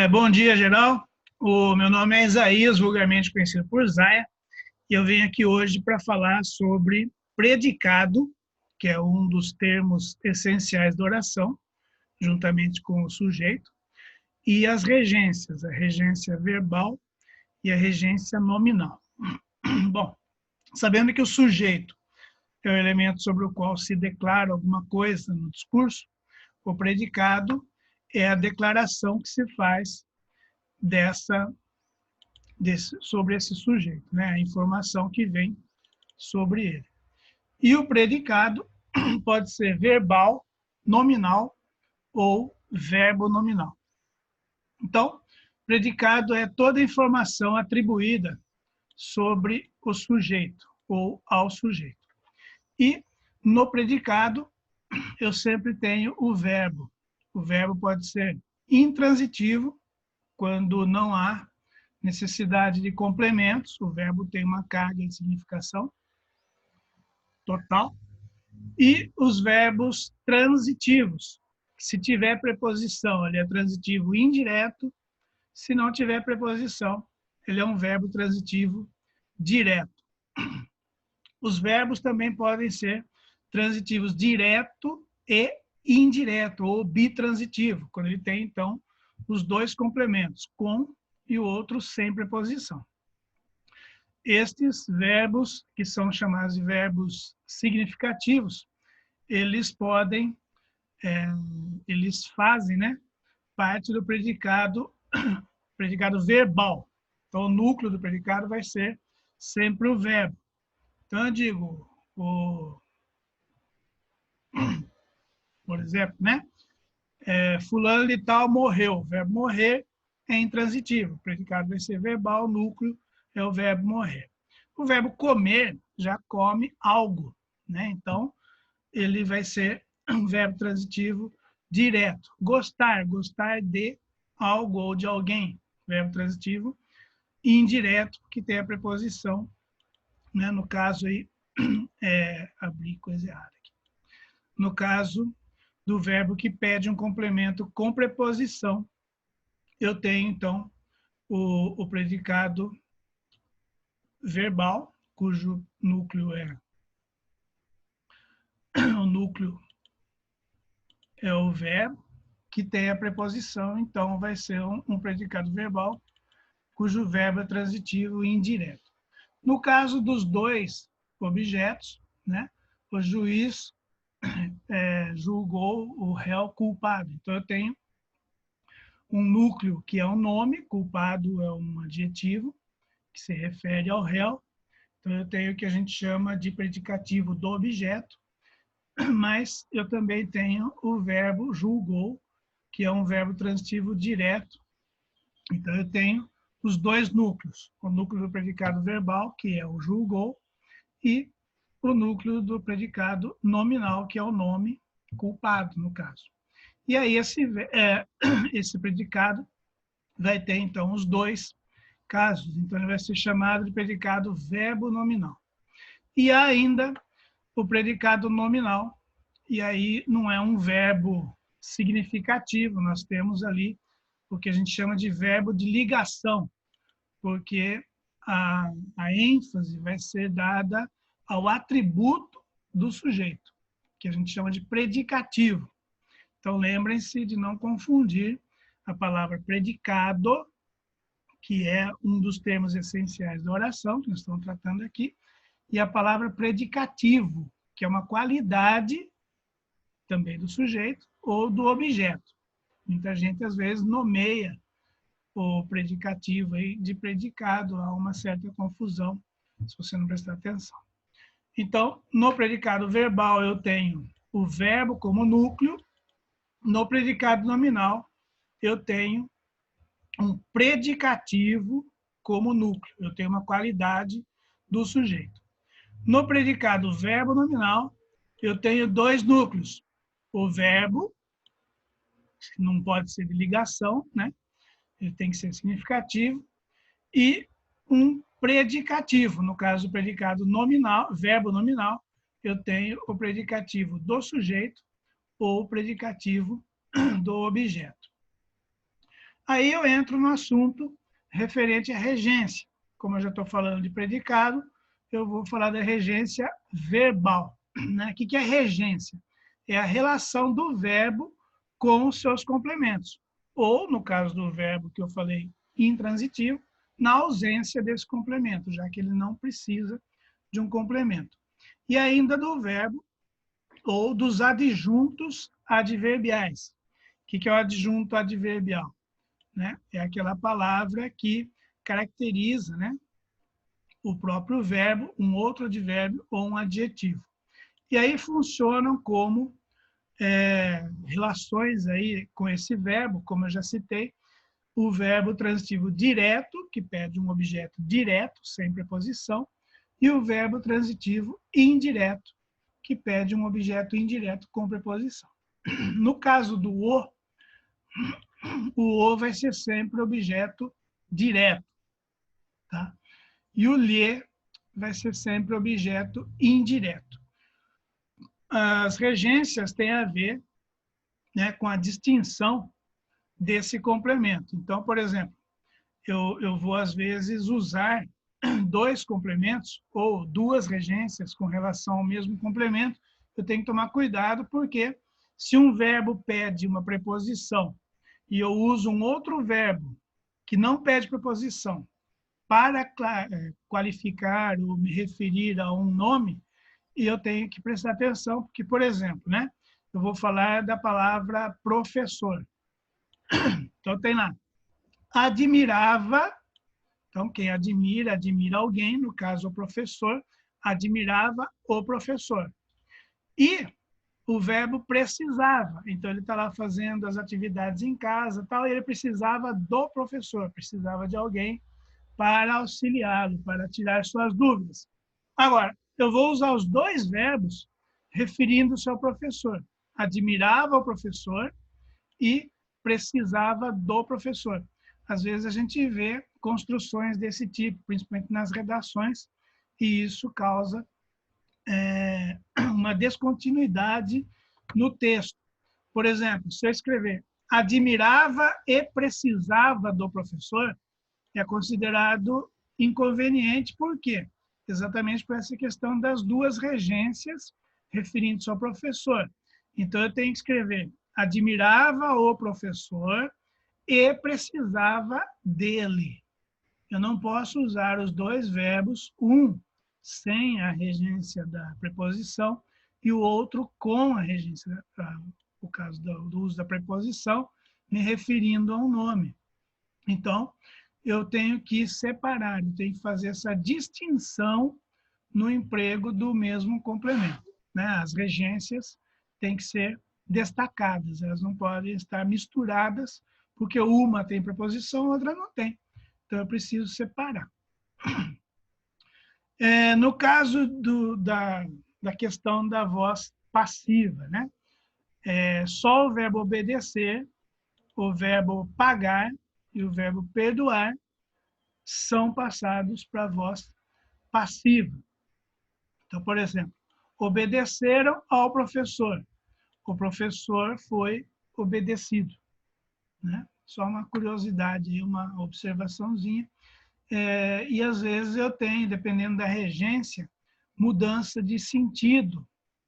Bom dia, geral. O meu nome é Isaías, vulgarmente conhecido por Zaya, e eu venho aqui hoje para falar sobre predicado, que é um dos termos essenciais da oração, juntamente com o sujeito, e as regências, a regência verbal e a regência nominal. Bom, sabendo que o sujeito é o elemento sobre o qual se declara alguma coisa no discurso, o predicado é a declaração que se faz sobre esse sujeito, né? A informação que vem sobre ele. E o predicado pode ser verbal, nominal ou verbo nominal. Então, predicado é toda a informação atribuída sobre o sujeito ou ao sujeito. E no predicado, eu sempre tenho o verbo. O verbo pode ser intransitivo, quando não há necessidade de complementos, o verbo tem uma carga de significação total, e os verbos transitivos. Se tiver preposição, ele é transitivo indireto, se não tiver preposição, ele é um verbo transitivo direto. Os verbos também podem ser transitivos direto e indireto, ou bitransitivo, quando ele tem, então, os dois complementos, com e o outro sem preposição. Estes verbos, que são chamados de verbos significativos, eles fazem, né, parte do predicado verbal. Então, o núcleo do predicado vai ser sempre o verbo. Então, eu digo, por exemplo, né, fulano de tal morreu. O verbo morrer é intransitivo. O predicado vai ser verbal, o núcleo é o verbo morrer. O verbo comer já come algo, né? Então, ele vai ser um verbo transitivo direto. Gostar, gostar de algo ou de alguém, verbo transitivo indireto, que tem a preposição, né? No caso aí, abri coisa errada aqui. No caso do verbo que pede um complemento com preposição, eu tenho, então, o predicado verbal, cujo núcleo é o verbo, que tem a preposição, então vai ser um predicado verbal, cujo verbo é transitivo e indireto. No caso dos dois objetos, né, o juiz julgou o réu culpado. Então, eu tenho um núcleo que é um nome, culpado é um adjetivo, que se refere ao réu. Então, eu tenho o que a gente chama de predicativo do objeto, mas eu também tenho o verbo julgou, que é um verbo transitivo direto. Então, eu tenho os dois núcleos, o núcleo do predicado verbal, que é o julgou, e o núcleo do predicado nominal, que é o nome culpado, no caso. E aí, esse predicado vai ter, então, os dois casos. Então, ele vai ser chamado de predicado verbo nominal. E há ainda o predicado nominal, e aí não é um verbo significativo, nós temos ali o que a gente chama de verbo de ligação, porque a ênfase vai ser dada ao atributo do sujeito, que a gente chama de predicativo. Então, lembrem-se de não confundir a palavra predicado, que é um dos termos essenciais da oração, que nós estamos tratando aqui, e a palavra predicativo, que é uma qualidade também do sujeito ou do objeto. Muita gente, às vezes, nomeia o predicativo aí de predicado, há uma certa confusão, se você não prestar atenção. Então, no predicado verbal, eu tenho o verbo como núcleo, no predicado nominal, eu tenho um predicativo como núcleo, eu tenho uma qualidade do sujeito. No predicado verbo nominal, eu tenho dois núcleos. O verbo, que não pode ser de ligação, né? Ele tem que ser significativo, e um predicativo. No caso do predicado nominal, verbo nominal, eu tenho o predicativo do sujeito ou o predicativo do objeto. Aí eu entro no assunto referente à regência. Como eu já estou falando de predicado, eu vou falar da regência verbal. Né? O que é regência? É a relação do verbo com os seus complementos. Ou, no caso do verbo que eu falei, intransitivo, na ausência desse complemento, já que ele não precisa de um complemento. E ainda do verbo ou dos adjuntos adverbiais. O que é o adjunto adverbial? Né? É aquela palavra que caracteriza, né, o próprio verbo, um outro advérbio ou um adjetivo. E aí funcionam como relações aí com esse verbo, como eu já citei, o verbo transitivo direto, que pede um objeto direto, sem preposição, e o verbo transitivo indireto, que pede um objeto indireto com preposição. No caso do o vai ser sempre objeto direto, tá? E o lhe vai ser sempre objeto indireto. As regências têm a ver, né, com a distinção desse complemento. Então, por exemplo, eu vou, às vezes, usar dois complementos ou duas regências com relação ao mesmo complemento. Eu tenho que tomar cuidado, porque se um verbo pede uma preposição e eu uso um outro verbo que não pede preposição para qualificar ou me referir a um nome, e eu tenho que prestar atenção, porque, por exemplo, né, eu vou falar da palavra professor. Então, tem lá, admirava. Então, quem admira, admira alguém, no caso o professor, admirava o professor. E o verbo precisava, então ele está lá fazendo as atividades em casa, tal, e ele precisava do professor, precisava de alguém para auxiliá-lo, para tirar suas dúvidas. Agora, eu vou usar os dois verbos referindo-se ao professor. Admirava o professor e precisava do professor. Às vezes a gente vê construções desse tipo, principalmente nas redações, e isso causa uma descontinuidade no texto. Por exemplo, se eu escrever admirava e precisava do professor, é considerado inconveniente. Por quê? Exatamente por essa questão das duas regências referindo-se ao professor. Então, eu tenho que escrever admirava o professor e precisava dele. Eu não posso usar os dois verbos, um sem a regência da preposição e o outro com a regência, o caso do uso da preposição, me referindo a um nome. Então, eu tenho que separar, eu tenho que fazer essa distinção no emprego do mesmo complemento. Né? As regências têm que ser destacadas, elas não podem estar misturadas, porque uma tem preposição, a outra não tem. Então, eu preciso separar. No caso da questão da voz passiva, né? Só o verbo obedecer, o verbo pagar e o verbo perdoar são passados para a voz passiva. Então, por exemplo, obedeceram ao professor. O professor foi obedecido. Né? Só uma curiosidade, uma observaçãozinha. E às vezes eu tenho, dependendo da regência, mudança de sentido,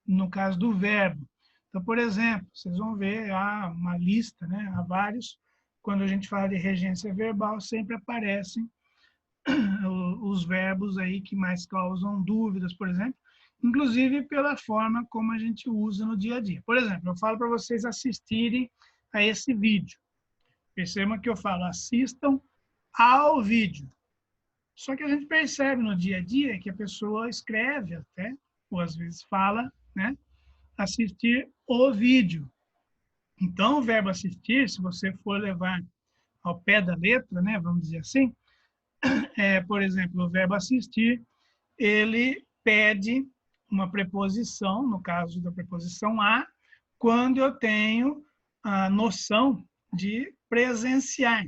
no caso do verbo. Então, por exemplo, vocês vão ver, há uma lista, né? Há vários, quando a gente fala de regência verbal, sempre aparecem os verbos aí que mais causam dúvidas, por exemplo, inclusive pela forma como a gente usa no dia a dia. Por exemplo, eu falo para vocês assistirem a esse vídeo. Percebam que eu falo, assistam ao vídeo. Só que a gente percebe no dia a dia que a pessoa escreve até, ou às vezes fala, né? Assistir o vídeo. Então, o verbo assistir, se você for levar ao pé da letra, né? Vamos dizer assim, por exemplo, o verbo assistir, ele pede uma preposição, no caso da preposição a, quando eu tenho a noção de presenciar.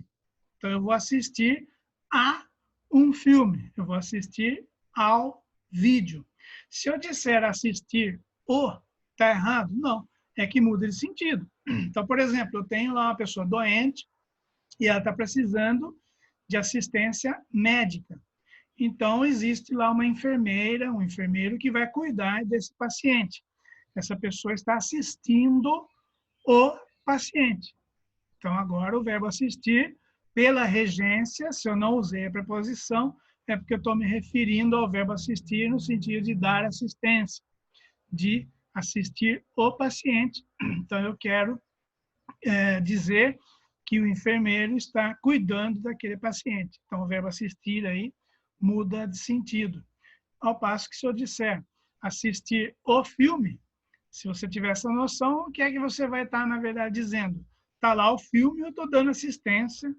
Então, eu vou assistir a um filme, eu vou assistir ao vídeo. Se eu disser assistir o, está errado? Não, é que muda de sentido. Então, por exemplo, eu tenho lá uma pessoa doente e ela está precisando de assistência médica. Então, existe lá uma enfermeira, um enfermeiro que vai cuidar desse paciente. Essa pessoa está assistindo o paciente. Então, agora o verbo assistir, pela regência, se eu não usei a preposição, é porque eu estou me referindo ao verbo assistir no sentido de dar assistência, de assistir o paciente. Então, eu quero dizer que o enfermeiro está cuidando daquele paciente. Então, o verbo assistir aí muda de sentido. Ao passo que se eu disser assistir o filme, se você tiver essa noção, o que é que você vai estar, na verdade, dizendo? Está lá o filme, eu estou dando assistência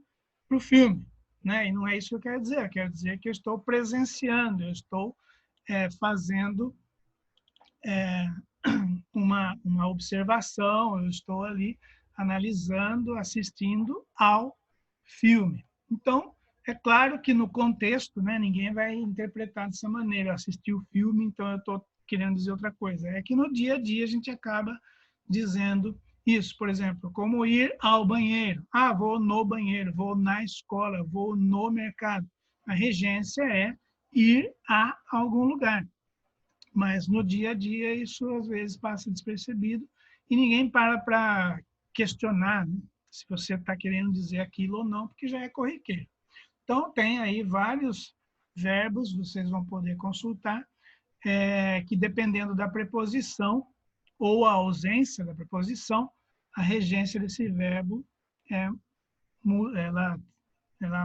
para o filme. Né? E não é isso que eu quero dizer. Eu quero dizer que eu estou presenciando, eu estou fazendo uma observação, eu estou ali analisando, assistindo ao filme. Então, é claro que no contexto, né, ninguém vai interpretar dessa maneira. Eu assisti o filme, então eu estou querendo dizer outra coisa. É que no dia a dia a gente acaba dizendo isso. Por exemplo, como ir ao banheiro. Ah, vou no banheiro, vou na escola, vou no mercado. A regência é ir a algum lugar. Mas no dia a dia isso às vezes passa despercebido e ninguém para questionar, né, se você está querendo dizer aquilo ou não, porque já é corriqueiro. Então, tem aí vários verbos, vocês vão poder consultar, que dependendo da preposição ou a ausência da preposição, a regência desse verbo ela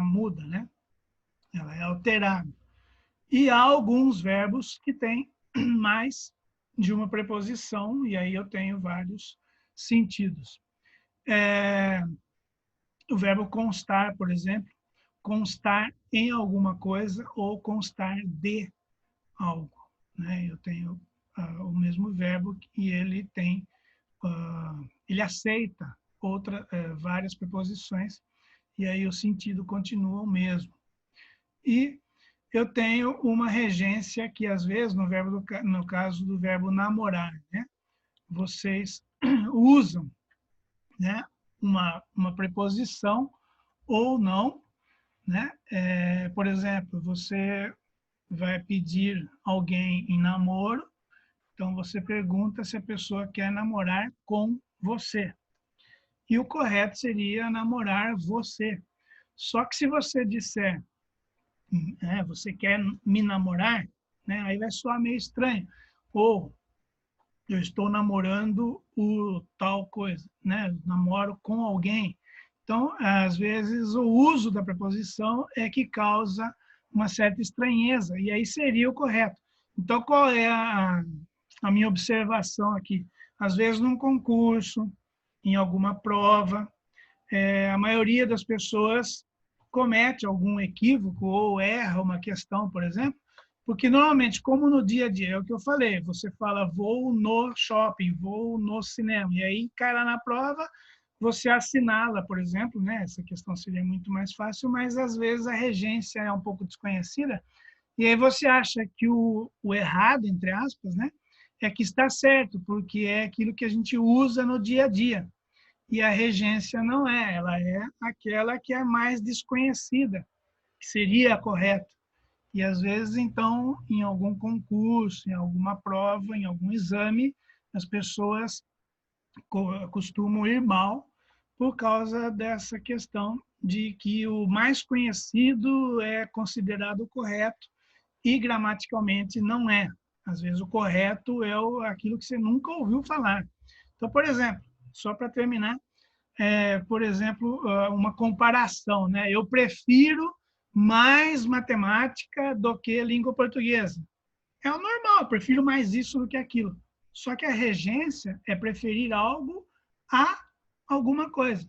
muda, né? Ela é alterada. E há alguns verbos que têm mais de uma preposição, e aí eu tenho vários sentidos. O verbo constar, por exemplo, constar em alguma coisa ou constar de algo. Né? Eu tenho o mesmo verbo e ele tem, ele aceita várias preposições e aí o sentido continua o mesmo. E eu tenho uma regência que às vezes no caso do verbo namorar, né? Vocês usam, né, uma preposição ou não, né? Por exemplo, você vai pedir alguém em namoro, então você pergunta se a pessoa quer namorar com você. E o correto seria namorar você. Só que se você disser, você quer me namorar, né, aí vai soar meio estranho. Ou eu estou namorando o tal coisa, né? Eu namoro com alguém. Então, às vezes, o uso da preposição é que causa uma certa estranheza, e aí seria o correto. Então, qual é a minha observação aqui? Às vezes, num concurso, em alguma prova, a maioria das pessoas comete algum equívoco ou erra uma questão, por exemplo, porque normalmente, como no dia a dia, é o que eu falei, você fala vou no shopping, vou no cinema, e aí cai lá na prova, você assinala, por exemplo, né? Essa questão seria muito mais fácil, mas às vezes a regência é um pouco desconhecida, e aí você acha que o errado, entre aspas, né? É que está certo, porque é aquilo que a gente usa no dia a dia. E a regência não é, ela é aquela que é mais desconhecida, que seria a correta. E às vezes, então, em algum concurso, em alguma prova, em algum exame, as pessoas costumam ir mal por causa dessa questão de que o mais conhecido é considerado correto e gramaticalmente não é. Às vezes o correto é aquilo que você nunca ouviu falar. Então, por exemplo, só para terminar, por exemplo, uma comparação, né? Eu prefiro mais matemática do que língua portuguesa. É o normal, eu prefiro mais isso do que aquilo. Só que a regência é preferir algo a alguma coisa.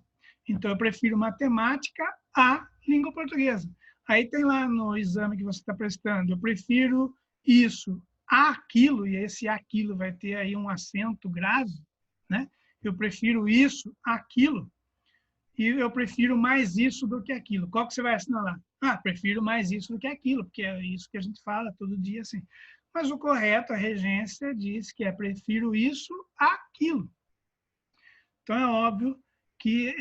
Então, eu prefiro matemática a língua portuguesa. Aí tem lá no exame que você está prestando, eu prefiro isso a aquilo, e esse aquilo vai ter aí um acento grave, né? Eu prefiro isso àquilo e eu prefiro mais isso do que aquilo. Qual que você vai assinalar? Ah, prefiro mais isso do que aquilo, porque é isso que a gente fala todo dia assim. Mas o correto, a regência diz que é prefiro isso àquilo. Então é óbvio que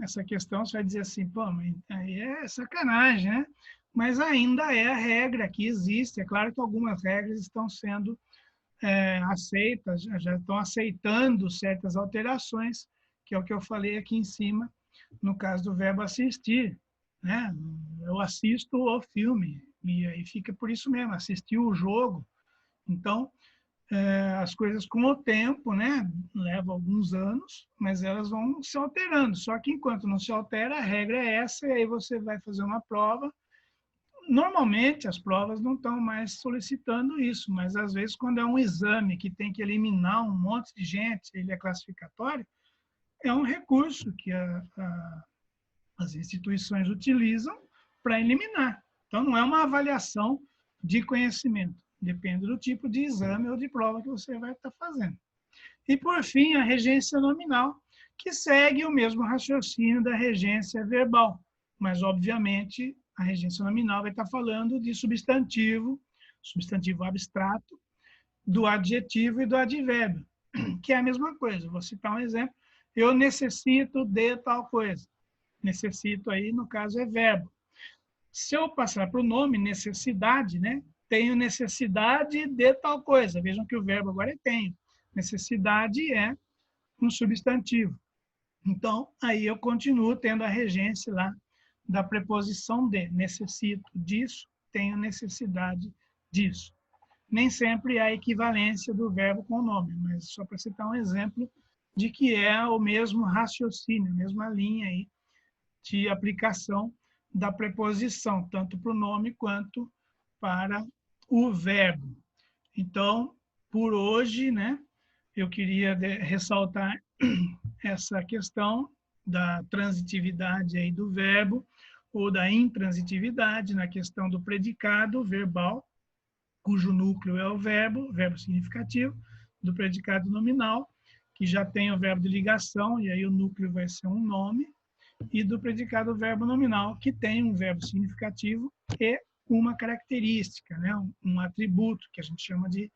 essa questão você vai dizer assim, pô, mas aí é sacanagem, né? Mas ainda é a regra que existe. É claro que algumas regras estão sendo aceitas, já estão aceitando certas alterações, que é o que eu falei aqui em cima, no caso do verbo assistir, né? Eu assisto o filme, e aí fica por isso mesmo, assistir o jogo. Então, as coisas com o tempo, né, leva alguns anos, mas elas vão se alterando. Só que enquanto não se altera, a regra é essa, e aí você vai fazer uma prova. Normalmente as provas não estão mais solicitando isso, mas às vezes quando é um exame que tem que eliminar um monte de gente, ele é classificatório, é um recurso que as instituições utilizam para eliminar. Então não é uma avaliação de conhecimento, depende do tipo de exame ou de prova que você vai estar fazendo. E, por fim, a regência nominal, que segue o mesmo raciocínio da regência verbal, mas, obviamente, a regência nominal vai estar falando de substantivo, substantivo abstrato, do adjetivo e do advérbio, que é a mesma coisa. Vou citar um exemplo. Eu necessito de tal coisa. Necessito aí, no caso, é verbo. Se eu passar para o nome, necessidade, né? Tenho necessidade de tal coisa. Vejam que o verbo agora é tenho. Necessidade é um substantivo. Então, aí eu continuo tendo a regência lá da preposição de. Necessito disso, tenho necessidade disso. Nem sempre há equivalência do verbo com o nome, mas só para citar um exemplo de que é o mesmo raciocínio, a mesma linha aí de aplicação da preposição, tanto para o nome quanto para o verbo. Então, por hoje, né, eu queria ressaltar essa questão da transitividade aí do verbo ou da intransitividade na questão do predicado verbal, cujo núcleo é o verbo significativo, do predicado nominal, que já tem o verbo de ligação, e aí o núcleo vai ser um nome, e do predicado verbo nominal, que tem um verbo significativo e uma característica, né? Um atributo, que a gente chama de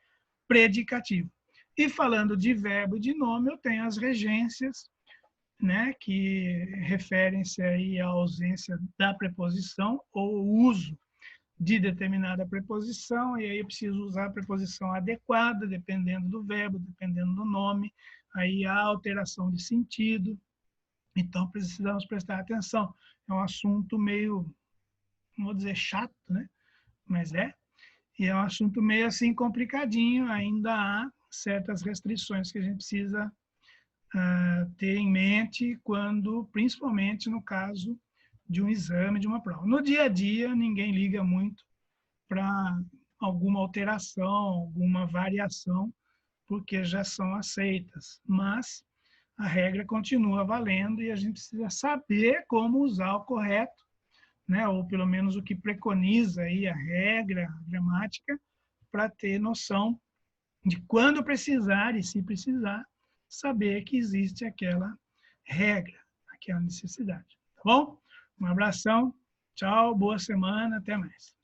predicativo. E falando de verbo e de nome, eu tenho as regências, né, que referem-se aí à ausência da preposição ou o uso de determinada preposição, e aí eu preciso usar a preposição adequada, dependendo do verbo, dependendo do nome, aí há alteração de sentido, então precisamos prestar atenção. É um assunto meio, não vou dizer chato, né, mas e é um assunto meio assim complicadinho, ainda há certas restrições que a gente precisa ter em mente quando, principalmente no caso de um exame, de uma prova. No dia a dia, ninguém liga muito para alguma alteração, alguma variação, porque já são aceitas, mas a regra continua valendo e a gente precisa saber como usar o correto, né? Ou pelo menos o que preconiza aí a regra, a gramática, para ter noção de quando precisar e se precisar, saber que existe aquela regra, aquela necessidade. Tá bom? Um abração, tchau, boa semana, até mais.